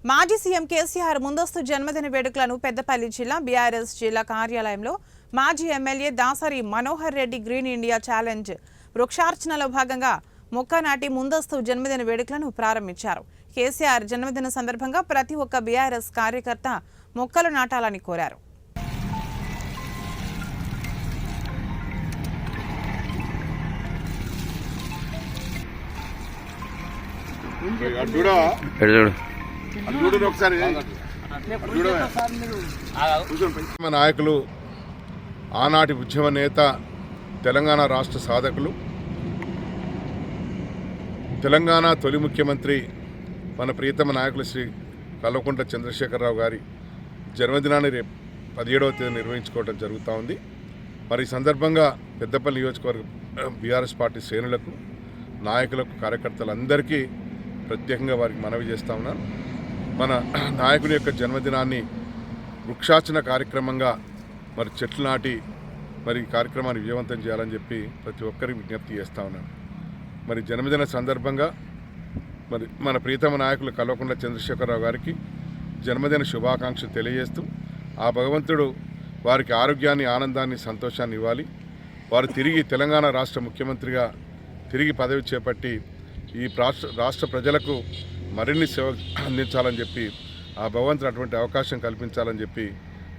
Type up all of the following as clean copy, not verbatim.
మాజీ సీఎం కేసీఆర్ ముందస్తు జన్మదిన వేడుకలను పెద్దపల్లి జిల్లా బీఆర్ఎస్ జిల్లా కార్యాలయంలో మాజీ MLA Dasari Manohar Reddy green India challenge వృక్షార్చనలో భాగంగా మొక్క నాటి ముందస్తు జన్మదిన వేడుకలను ప్రారంభించారు. కేసీఆర్ జన్మదిన సందర్భంగా ప్రతి ఒక్క బీఆర్ఎస్ కార్యకర్త మొక్కలు నాటాలని కోరారు. మా నాయకులు, ఆనాటి ఉద్యమ నేత, తెలంగాణ రాష్ట్ర సాధకులు, తెలంగాణ తొలి ముఖ్యమంత్రి మన ప్రియతమ నాయకులు శ్రీ కల్వకుంట్ల చంద్రశేఖరరావు గారి జన్మదినాన్ని రేపు 17వ తేదీ నిర్వహించుకోవడం జరుగుతూ ఉంది. మరి ఈ సందర్భంగా పెద్దపల్లి నియోజకవర్గ బీఆర్ఎస్ పార్టీ శ్రేణులకు, నాయకులకు, కార్యకర్తలందరికీ ప్రత్యేకంగా వారికి మనవి చేస్తూ ఉన్నాను. మన నాయకుని యొక్క జన్మదినాన్ని వృక్షార్చన కార్యక్రమంగా మరి చెట్లు నాటి మరి ఈ కార్యక్రమాన్ని విజయవంతం చేయాలని చెప్పి ప్రతి ఒక్కరికి విజ్ఞప్తి చేస్తూ ఉన్నాను. మరి జన్మదిన సందర్భంగా మరి మన ప్రియతమ నాయకులు కల్వకుంట్ల చంద్రశేఖరరావు గారికి జన్మదిన శుభాకాంక్షలు తెలియజేస్తూ ఆ భగవంతుడు వారికి ఆరోగ్యాన్ని, ఆనందాన్ని, సంతోషాన్ని ఇవ్వాలి. వారు తిరిగి తెలంగాణ రాష్ట్ర ముఖ్యమంత్రిగా తిరిగి పదవి చేపట్టి ఈ రాష్ట్ర ప్రజలకు మరిన్ని సేవ అందించాలని చెప్పి ఆ భగవంతుడు అటువంటి అవకాశం కల్పించాలని చెప్పి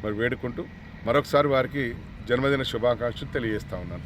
మరి వేడుకుంటూ మరొకసారి వారికి జన్మదిన శుభాకాంక్షలు తెలియజేస్తా ఉన్నాను.